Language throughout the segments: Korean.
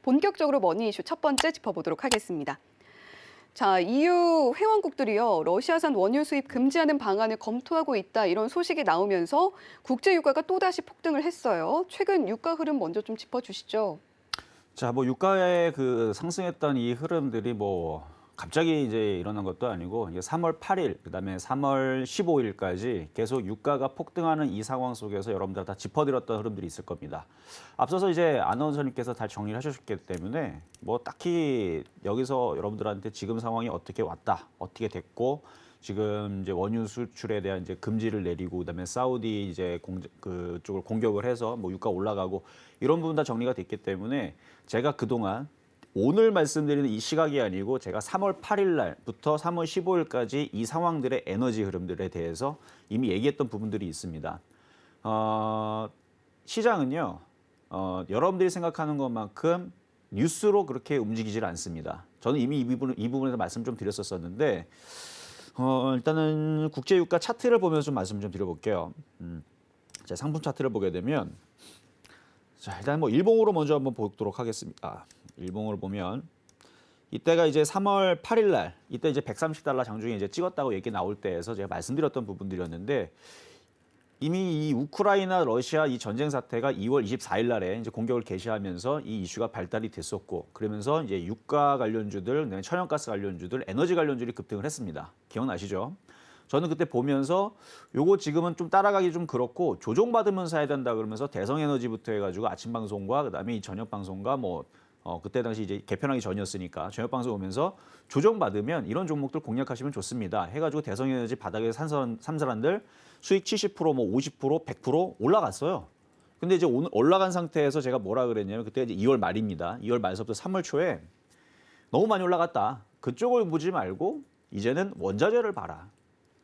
본격적으로 머니 이슈 첫 번째 짚어보도록 하겠습니다. 자, EU 회원국들이요, 러시아산 원유 수입 금지하는 방안을 검토하고 있다, 이런 소식이 나오면서 국제 유가가 또다시 폭등을 했어요. 최근 유가 흐름 먼저 좀 짚어주시죠. 자, 뭐 유가의 그 상승했던 이 흐름들이 뭐 갑자기 이제 일어난 것도 아니고 이게 3월 8일, 그다음에 3월 15일까지 계속 유가가 폭등하는 이 상황 속에서 여러분들 다 짚어드렸던 흐름들이 있을 겁니다. 앞서서 이제 아나운서님께서 다 정리를 하셨기 때문에 뭐 딱히 여기서 여러분들한테 지금 상황이 어떻게 왔다, 어떻게 됐고 지금 이제 원유 수출에 대한 이제 금지를 내리고 그다음에 사우디 이제 그쪽을 공격을 해서 뭐 유가 올라가고 이런 부분 다 정리가 됐기 때문에 제가 그동안 오늘 말씀드리는 이 시각이 아니고 제가 3월 8일 날부터 3월 15일까지 이 상황들의 에너지 흐름들에 대해서 이미 얘기했던 부분들이 있습니다. 시장은요, 여러분들이 생각하는 것만큼 뉴스로 그렇게 움직이질 않습니다. 저는 이미 이 부분에서 말씀 좀 드렸었는데, 일단은 국제유가 차트를 보면서 좀 말씀 좀 드려볼게요. 자, 상품 차트를 보게 되면, 자, 일단 뭐 일봉으로 먼저 한번 보도록 하겠습니다. 일봉으로 보면 이때가 이제 3월 8일 날 이때 이제 130달러 장중에 이제 찍었다고 얘기 나올 때에서 제가 말씀드렸던 부분들이었는데 이미 이 우크라이나 러시아 이 전쟁 사태가 2월 24일 날에 이제 공격을 개시하면서 이 이슈가 발달이 됐었고 그러면서 이제 유가 관련주들, 천연가스 관련주들, 에너지 관련주들이 급등을 했습니다. 기억나시죠? 저는 그때 보면서 요거 지금은 좀 따라가기 좀 그렇고 조정받으면서 해야 된다 그러면서 대성에너지부터 해가지고 아침 방송과 그다음에 이 저녁 방송과 뭐 그때 당시 이제 개편하기 전이었으니까 저녁 방송 오면서 조정받으면 이런 종목들 공략하시면 좋습니다. 해가지고 대성에너지 바닥에서 산 사람들 수익 70%, 뭐 50%, 100% 올라갔어요. 근데 이제 오늘 올라간 상태에서 제가 뭐라 그랬냐면 그때 이제 2월 말입니다. 2월 말서부터 3월 초에 너무 많이 올라갔다. 그쪽을 보지 말고 이제는 원자재를 봐라.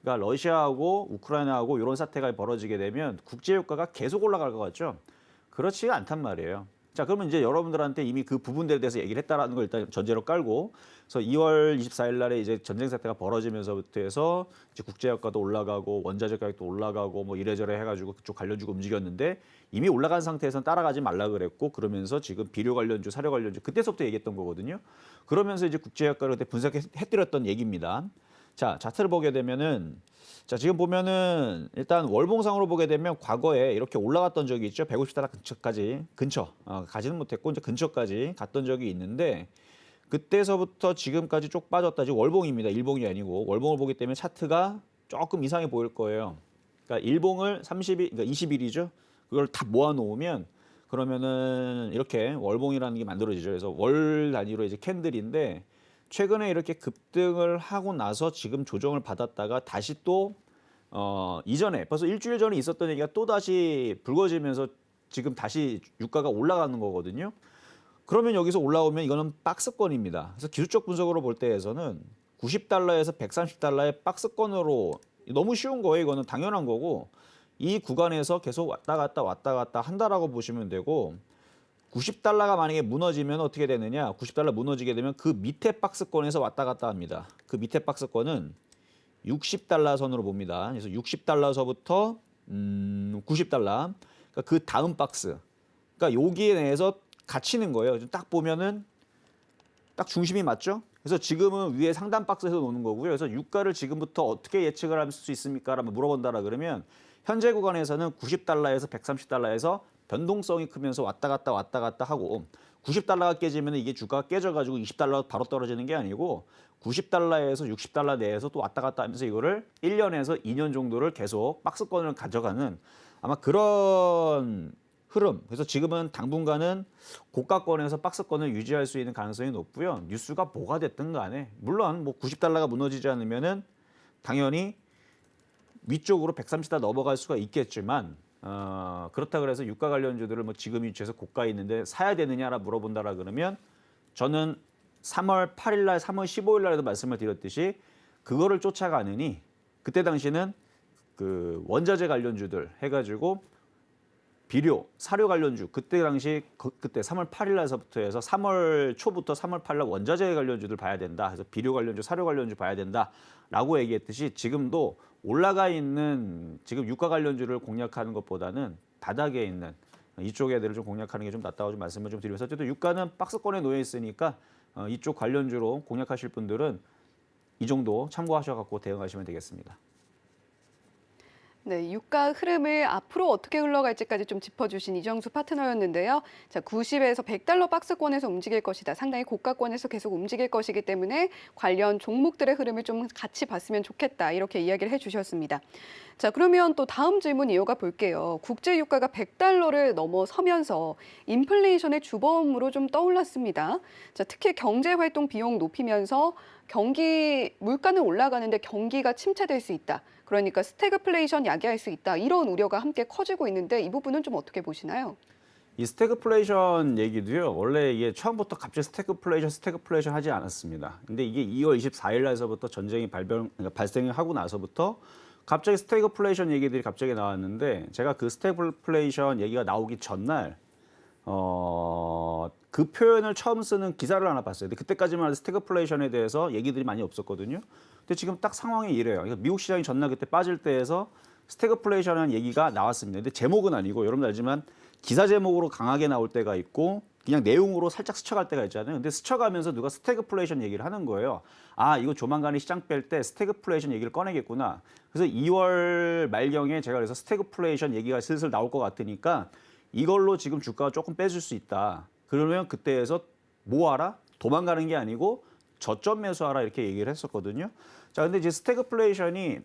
그러니까 러시아하고 우크라이나하고 이런 사태가 벌어지게 되면 국제유가가 계속 올라갈 것 같죠? 그렇지가 않단 말이에요. 자, 그러면 이제 여러분들한테 이미 그 부분들에 대해서 얘기를 했다라는 걸 일단 전제로 깔고, 그래서 2월 24일 날에 이제 전쟁 사태가 벌어지면서부터 해서 이제 국제유가도 올라가고 원자재 가격도 올라가고 뭐 이래저래 해가지고 그쪽 관련주가 움직였는데 이미 올라간 상태에서는 따라가지 말라 그랬고 그러면서 지금 비료 관련주, 사료 관련주 그때서부터 얘기했던 거거든요. 그러면서 이제 국제유가를 그때 분석해드렸던 얘기입니다. 자, 차트를 보게 되면은 자, 지금 보면은 일단 월봉상으로 보게 되면 과거에 이렇게 올라갔던 적이 있죠. 150달러 근처까지 가지는 못했고 이제 근처까지 갔던 적이 있는데 그때서부터 지금까지 쭉 빠졌다. 지금 월봉입니다. 일봉이 아니고 월봉을 보기 때문에 차트가 조금 이상해 보일 거예요. 그러니까 일봉을 30일, 그러니까 20일이죠. 그걸 다 모아 놓으면 그러면은 이렇게 월봉이라는 게 만들어지죠. 그래서 월 단위로 이제 캔들인데 최근에 이렇게 급등을 하고 나서 지금 조정을 받았다가 다시 또 이전에 벌써 일주일 전에 있었던 얘기가 또 다시 불거지면서 지금 다시 유가가 올라가는 거거든요. 그러면 여기서 올라오면 이거는 박스권입니다. 그래서 기술적 분석으로 볼 때에서는 90달러에서 130달러의 박스권으로 너무 쉬운 거예요. 이거는 당연한 거고 이 구간에서 계속 왔다 갔다 한다라고 보시면 되고 90달러가 만약에 무너지면 어떻게 되느냐? 90달러 무너지게 되면 그 밑에 박스권에서 왔다 갔다 합니다. 그 밑에 박스권은 60달러 선으로 봅니다. 그래서 60달러서부터 90달러. 그러니까 그 다음 박스. 그러니까 여기에 내에서 갇히는 거예요. 딱 보면은 딱 중심이 맞죠? 그래서 지금은 위에 상단 박스에서 노는 거고요. 그래서 유가를 지금부터 어떻게 예측을 할 수 있습니까? 라고 물어본다라 그러면 현재 구간에서는 90달러에서 130달러에서 변동성이 크면서 왔다 갔다 하고 90달러가 깨지면 이게 주가가 깨져가지고 20달러 바로 떨어지는 게 아니고 90달러에서 60달러 내에서 또 왔다 갔다 하면서 이거를 1년에서 2년 정도를 계속 박스권을 가져가는 아마 그런 흐름. 그래서 지금은 당분간은 고가권에서 박스권을 유지할 수 있는 가능성이 높고요. 뉴스가 뭐가 됐든 간에 물론 뭐 90달러가 무너지지 않으면은 당연히 위쪽으로 130달러 넘어갈 수가 있겠지만 그렇다 그래서 유가 관련주들을 뭐 지금 위치에서 고가에 있는데 사야 되느냐라 물어본다라 그러면 저는 3월 8일 날, 3월 15일 날에도 말씀을 드렸듯이 그거를 쫓아가느니 그때 당시는 그 원자재 관련주들 해가지고 비료, 사료 관련주 그때 당시 그때 3월 8일 날서부터 해서 3월 초부터 3월 8일 날 원자재 관련주들 봐야 된다. 그래서 비료 관련주, 사료 관련주 봐야 된다라고 얘기했듯이 지금도 올라가 있는 지금 유가 관련주를 공략하는 것보다는 바닥에 있는 이쪽 애들을 좀 공략하는 게 좀 낫다고 좀 말씀을 좀 드리면서 어쨌든 유가는 박스권에 놓여 있으니까 이쪽 관련주로 공략하실 분들은 이 정도 참고하셔갖고 대응하시면 되겠습니다. 네, 유가 흐름을 앞으로 어떻게 흘러갈지까지 좀 짚어주신 이정수 파트너였는데요. 자, 90에서 100달러 박스권에서 움직일 것이다. 상당히 고가권에서 계속 움직일 것이기 때문에 관련 종목들의 흐름을 좀 같이 봤으면 좋겠다. 이렇게 이야기를 해주셨습니다. 자, 그러면 또 다음 질문 이어가 볼게요. 국제 유가가 100달러를 넘어서면서 인플레이션의 주범으로 좀 떠올랐습니다. 자, 특히 경제 활동 비용 높이면서 물가는 올라가는데 경기가 침체될 수 있다. 그러니까 스태그플레이션 야기할 수 있다. 이런 우려가 함께 커지고 있는데 이 부분은 좀 어떻게 보시나요? 이 스태그플레이션 얘기도요. 원래 이게 처음부터 갑자기 스태그플레이션 하지 않았습니다. 근데 이게 2월 24일 날서부터 전쟁이 그러니까 발생하고 나서부터 갑자기 스태그플레이션 얘기들이 갑자기 나왔는데 제가 그 스태그플레이션 얘기가 나오기 전날 그 표현을 처음 쓰는 기사를 하나 봤어요. 근데 그때까지만 해도 스태그플레이션에 대해서 얘기들이 많이 없었거든요. 근데 지금 딱 상황이 이래요. 그러니까 미국 시장이 전날 그때 빠질 때에서 스태그플레이션이라는 얘기가 나왔습니다. 근데 제목은 아니고 여러분 알지만 기사 제목으로 강하게 나올 때가 있고 그냥 내용으로 살짝 스쳐갈 때가 있잖아요. 근데 스쳐가면서 누가 스태그플레이션 얘기를 하는 거예요. 아, 이거 조만간에 시장 뺄 때 스태그플레이션 얘기를 꺼내겠구나. 그래서 2월 말경에 제가 그래서 스태그플레이션 얘기가 슬슬 나올 것 같으니까 이걸로 지금 주가가 조금 빼줄 수 있다. 그러면 그때에서 뭐 하라? 도망가는 게 아니고 저점 매수하라 이렇게 얘기를 했었거든요. 자, 근데 이제 스태그플레이션이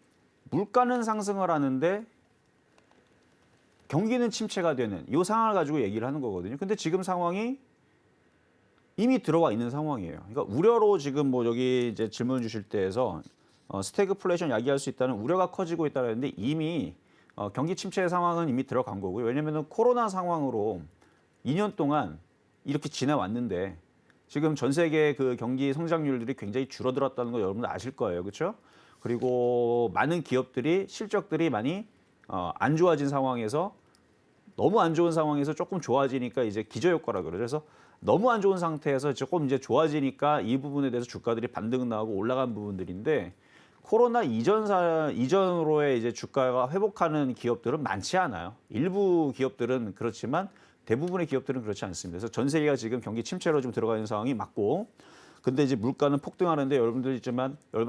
물가는 상승을 하는데 경기는 침체가 되는 이 상황을 가지고 얘기를 하는 거거든요. 근데 지금 상황이 이미 들어와 있는 상황이에요. 그러니까 우려로 지금 뭐 여기 이제 질문 주실 때에서 스태그플레이션 야기할 수 있다는 우려가 커지고 있다는데 이미 경기 침체 상황은 이미 들어간 거고요. 왜냐면은 코로나 상황으로 2년 동안 이렇게 지나왔는데 지금 전 세계 그 경기 성장률들이 굉장히 줄어들었다는 거 여러분들 아실 거예요. 그렇죠? 그리고 많은 기업들이 실적들이 많이 안 좋아진 상황에서 너무 안 좋은 상황에서 조금 좋아지니까 이제 기저효과라 그러죠. 그래서 너무 안 좋은 상태에서 조금 이제 좋아지니까 이 부분에 대해서 주가들이 반등 나오고 올라간 부분들인데 코로나 이전으로의 이제 주가가 회복하는 기업들은 많지 않아요. 일부 기업들은 그렇지만 대부분의 기업들은 그렇지 않습니다. 그래서 전 세계가 지금 경기 침체로 좀 들어가 있는 상황이 맞고, 근데 이제 물가는 폭등하는데 여러분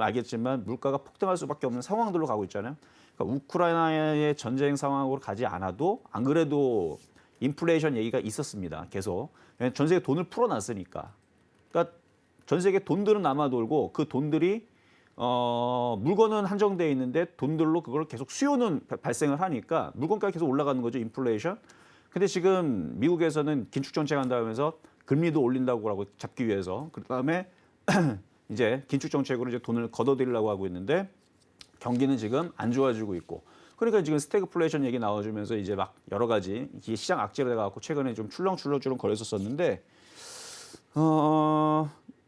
알겠지만 물가가 폭등할 수밖에 없는 상황들로 가고 있잖아요. 그러니까 우크라이나의 전쟁 상황으로 가지 않아도 안 그래도 인플레이션 얘기가 있었습니다. 계속 전 세계 돈을 풀어놨으니까. 그러니까 전 세계 돈들은 남아 돌고 그 돈들이 물건은 한정돼 있는데 돈들로 그걸 계속 수요는 발생을 하니까 물건가가 계속 올라가는 거죠. 인플레이션. 근데 지금 미국에서는 긴축 정책 한다면서 금리도 올린다고 하고 잡기 위해서 그다음에 이제 긴축 정책으로 이제 돈을 걷어들이려고 하고 있는데 경기는 지금 안 좋아지고 있고 그러니까 지금 스태그플레이션 얘기 나와주면서 이제 막 여러 가지 시장 악재가 돼갖고 최근에 좀 출렁출렁 거렸었는데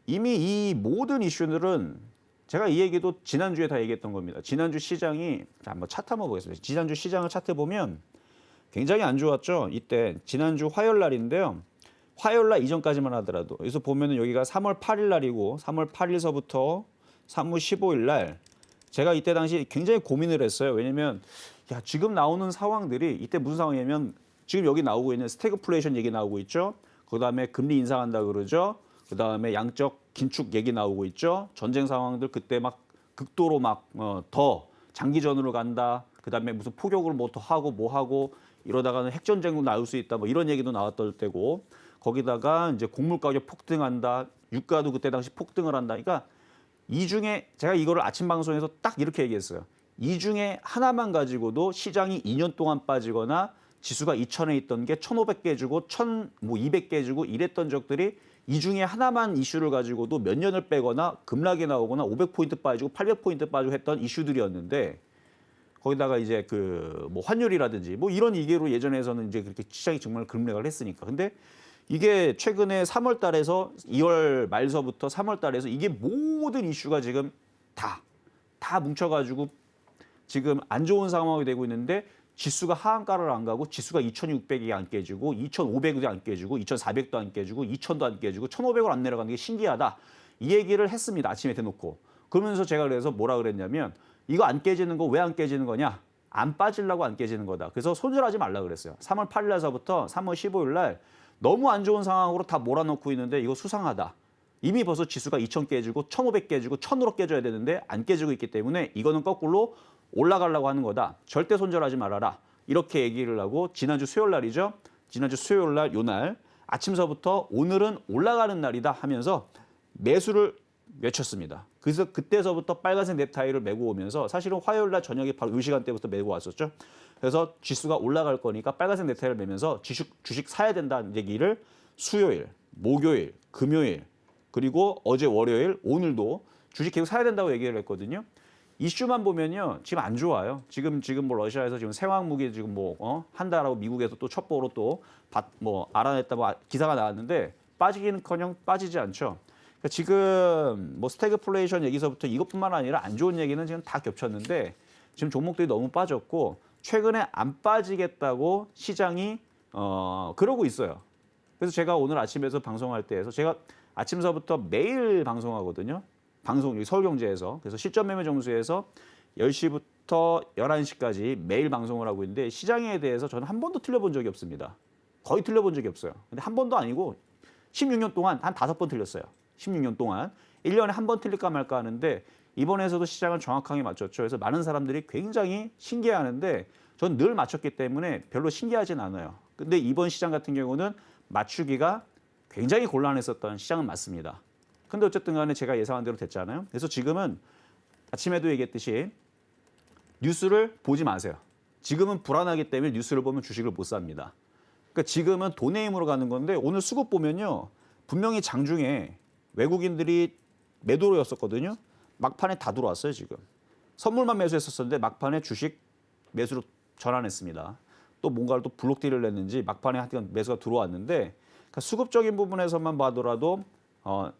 이미 이 모든 이슈들은 제가 이 얘기도 지난주에 다 얘기했던 겁니다. 지난주 시장이 한번 차트 한번 보겠습니다. 지난주 시장을 차트 보면 굉장히 안 좋았죠. 이때 지난주 화요일 날인데요. 화요일 날 이전까지만 하더라도 여기서 보면은 여기가 3월 8일 날이고 3월 8일서부터 3월 15일 날 제가 이때 당시 굉장히 고민을 했어요. 왜냐면 야, 지금 나오는 상황들이 이때 무슨 상황이냐면 지금 여기 나오고 있는 스태그플레이션 얘기 나오고 있죠. 그다음에 금리 인상한다 그러죠. 그다음에 양적 긴축 얘기 나오고 있죠. 전쟁 상황들 그때 막 극도로 막 더 장기전으로 간다. 그다음에 무슨 포격을 뭐 더 하고 뭐 하고 이러다가는 핵전쟁도 나올 수 있다. 뭐 이런 얘기도 나왔던 때고 거기다가 이제 곡물 가격 폭등한다. 유가도 그때 당시 폭등을 한다. 그러니까 이 중에 제가 이거를 아침 방송에서 딱 이렇게 얘기했어요. 이 중에 하나만 가지고도 시장이 2년 동안 빠지거나 지수가 2,000에 있던 게 1,500개 주고 200개 주고 이랬던 적들이 이 중에 하나만 이슈를 가지고도 몇 년을 빼거나 급락이 나오거나 500포인트 빠지고 800포인트 빠지고 했던 이슈들이었는데 거기다가 이제 그 뭐 환율이라든지 뭐 이런 이계로 예전에서는 이제 그렇게 시장이 정말 급락을 했으니까. 근데 이게 최근에 3월 달에서 2월 말서부터 3월 달에서 이게 모든 이슈가 지금 다 뭉쳐가지고 지금 안 좋은 상황이 되고 있는데 지수가 하한가를 안 가고 지수가 2,600이 안 깨지고 2,500도 안 깨지고 2,400도 안 깨지고 2,000도 안 깨지고 1,500을 안 내려가는 게 신기하다. 이 얘기를 했습니다. 아침에 대놓고. 그러면서 제가 그래서 뭐라 그랬냐면 이거 안 깨지는 거 왜 안 깨지는 거냐? 안 빠지려고 안 깨지는 거다. 그래서 손절하지 말라 그랬어요. 3월 8일 날서부터 3월 15일 날 너무 안 좋은 상황으로 다 몰아넣고 있는데 이거 수상하다. 이미 벌써 지수가 2,000 깨지고 1,500 깨지고 1,000으로 깨져야 되는데 안 깨지고 있기 때문에 이거는 거꾸로 올라가려고 하는 거다. 절대 손절하지 말아라. 이렇게 얘기를 하고 지난주 수요일 날이죠. 지난주 수요일 날 요 날 아침서부터 오늘은 올라가는 날이다 하면서 매수를 외쳤습니다. 그래서 그때서부터 빨간색 넥타이를 메고 오면서 사실은 화요일 날 저녁에 바로 이 시간대부터 메고 왔었죠. 그래서 지수가 올라갈 거니까 빨간색 넥타이를 메면서 주식 사야 된다는 얘기를 수요일, 목요일, 금요일 그리고 어제 월요일, 오늘도 주식 계속 사야 된다고 얘기를 했거든요. 이슈만 보면요, 지금 안 좋아요. 지금 뭐 러시아에서 지금 생화무기 지금 한다라고 미국에서 또 첩보로 또 알아냈다고 기사가 나왔는데 빠지기는커녕 빠지지 않죠. 그러니까 지금 뭐 스태그플레이션 얘기서부터 이것뿐만 아니라 안 좋은 얘기는 지금 다 겹쳤는데 지금 종목들이 너무 빠졌고 최근에 안 빠지겠다고 시장이 그러고 있어요. 그래서 제가 오늘 아침에서 방송할 때에서 제가 아침서부터 매일 방송하거든요. 방송 여기 서울경제에서. 그래서 실전 매매 점수에서 10시부터 11시까지 매일 방송을 하고 있는데 시장에 대해서 저는 한 번도 틀려본 적이 없습니다. 거의 틀려본 적이 없어요. 근데 한 번도 아니고 16년 동안 한 5번 틀렸어요. 16년 동안 1년에 한 번 틀릴까 말까 하는데 이번에서도 시장을 정확하게 맞췄죠. 그래서 많은 사람들이 굉장히 신기해하는데 전 늘 맞췄기 때문에 별로 신기하진 않아요. 근데 이번 시장 같은 경우는 맞추기가 굉장히 곤란했었던 시장은 맞습니다. 근데 어쨌든 간에 제가 예상한 대로 됐잖아요. 그래서 지금은 아침에도 얘기했듯이 뉴스를 보지 마세요. 지금은 불안하기 때문에 뉴스를 보면 주식을 못 삽니다. 그러니까 지금은 돈의 힘으로 가는 건데 오늘 수급 보면요. 분명히 장중에 외국인들이 매도로였었거든요. 막판에 다 들어왔어요, 지금. 선물만 매수했었는데 막판에 주식 매수로 전환했습니다. 또 뭔가를 또 블록딜을 냈는지 막판에 하여튼 매수가 들어왔는데 그러니까 수급적인 부분에서만 봐더라도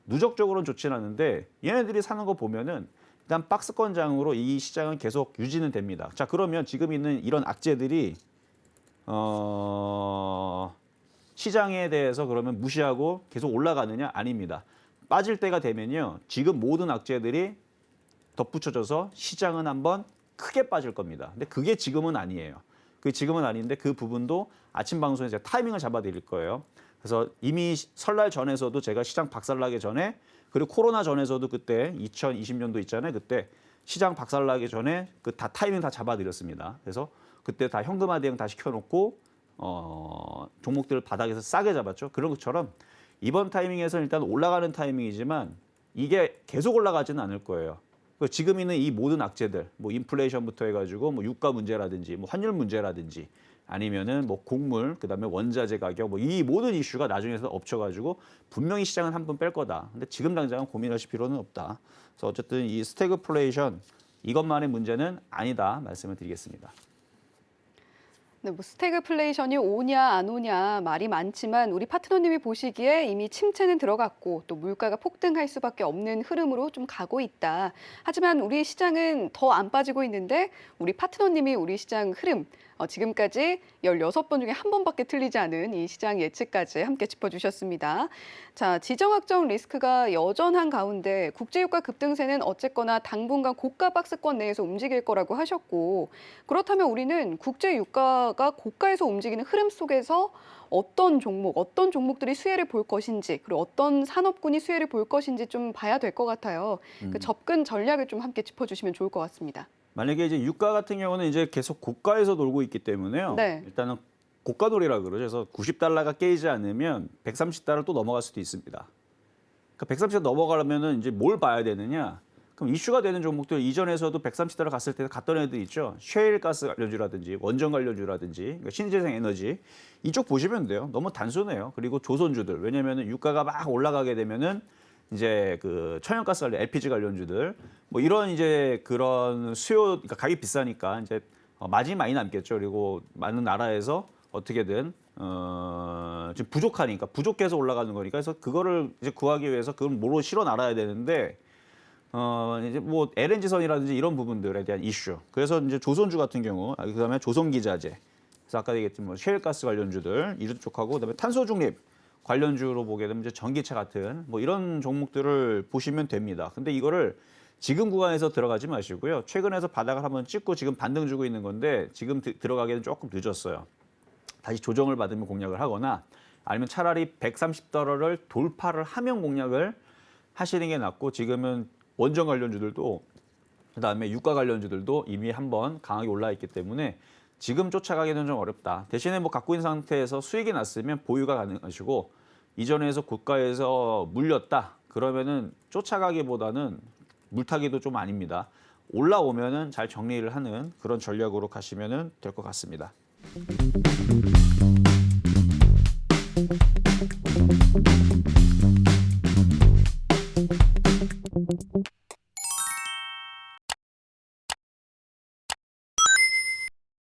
누적적으로는 좋지는 않은데 얘네들이 사는 거 보면은 일단 박스권장으로 이 시장은 계속 유지는 됩니다. 자, 그러면 지금 있는 이런 악재들이 시장에 대해서 그러면 무시하고 계속 올라가느냐? 아닙니다. 빠질 때가 되면요. 지금 모든 악재들이 덧붙여져서 시장은 한번 크게 빠질 겁니다. 근데 그게 지금은 아니에요. 그게 지금은 아닌데 그 부분도 아침 방송에 제가 타이밍을 잡아드릴 거예요. 그래서 이미 설날 전에서도 제가 시장 박살나기 전에 그리고 코로나 전에서도 그때 2020년도 있잖아요. 그때 시장 박살나기 전에 그 다 타이밍 다 잡아드렸습니다. 그래서 그때 다 현금화 대응 다 시켜놓고 종목들을 바닥에서 싸게 잡았죠. 그런 것처럼 이번 타이밍에서는 일단 올라가는 타이밍이지만 이게 계속 올라가지는 않을 거예요. 지금 있는 이 모든 악재들, 뭐 인플레이션부터 해가지고 뭐 유가 문제라든지 뭐 환율 문제라든지 아니면은 뭐 곡물, 그다음에 원자재 가격, 뭐 이 모든 이슈가 나중에서 엎쳐가지고 분명히 시장은 한 번 뺄 거다. 근데 지금 당장은 고민하실 필요는 없다. 그래서 어쨌든 이 스태그플레이션 이것만의 문제는 아니다 말씀을 드리겠습니다. 네, 뭐 스태그플레이션이 오냐 안 오냐 말이 많지만 우리 파트너님이 보시기에 이미 침체는 들어갔고 또 물가가 폭등할 수밖에 없는 흐름으로 좀 가고 있다. 하지만 우리 시장은 더 안 빠지고 있는데 우리 파트너님이 우리 시장 흐름 지금까지 16번 중에 한 번밖에 틀리지 않은 이 시장 예측까지 함께 짚어주셨습니다. 자, 지정학적 리스크가 여전한 가운데 국제유가 급등세는 어쨌거나 당분간 고가 박스권 내에서 움직일 거라고 하셨고 그렇다면 우리는 국제유가가 고가에서 움직이는 흐름 속에서 어떤 종목, 어떤 종목들이 수혜를 볼 것인지 그리고 어떤 산업군이 수혜를 볼 것인지 좀 봐야 될 것 같아요. 그 접근 전략을 좀 함께 짚어주시면 좋을 것 같습니다. 만약에 이제 유가 같은 경우는 이제 계속 고가에서 놀고 있기 때문에요. 네. 일단은 고가놀이라 그러죠. 그래서 90달러가 깨지지 않으면 130달러 또 넘어갈 수도 있습니다. 그러니까 130달러 넘어가려면은 이제 뭘 봐야 되느냐? 그럼 이슈가 되는 종목들 이전에서도 130달러 갔을 때 갔던 애들 있죠. 셰일 가스 관련주라든지 원전 관련주라든지 그러니까 신재생 에너지 이쪽 보시면 돼요. 너무 단순해요. 그리고 조선주들 왜냐면은 유가가 막 올라가게 되면은 이제 그 천연가스 관련 LPG 관련주들 뭐 이런 이제 그런 수요 그러니까 가격이 비싸니까 이제 마진이 많이 남겠죠. 그리고 많은 나라에서 어떻게든 지금 부족하니까 부족해서 올라가는 거니까 그래서 그거를 이제 구하기 위해서 그걸 뭐로 실어 나가야 되는데 이제 뭐 LNG선이라든지 이런 부분들에 대한 이슈. 그래서 이제 조선주 같은 경우 그다음에 조선기자재. 그래서 아까 얘기했던 뭐 셰일가스 관련주들 이런 쪽하고 그다음에 탄소 중립 관련주로 보게 되면 이제 전기차 같은 뭐 이런 종목들을 보시면 됩니다. 근데 이거를 지금 구간에서 들어가지 마시고요. 최근에서 바닥을 한번 찍고 지금 반등 주고 있는 건데 지금 들어가기에는 조금 늦었어요. 다시 조정을 받으면 공략을 하거나 아니면 차라리 130달러를 돌파를 하면 공략을 하시는 게 낫고 지금은 원전 관련주들도 그다음에 유가 관련주들도 이미 한번 강하게 올라 있기 때문에 지금 쫓아가기는 좀 어렵다. 대신에 뭐 갖고 있는 상태에서 수익이 났으면 보유가 가능하시고 이전에서 고가에서 물렸다. 그러면은 쫓아가기보다는 물타기도 좀 아닙니다. 올라오면은 잘 정리를 하는 그런 전략으로 가시면은 될 것 같습니다.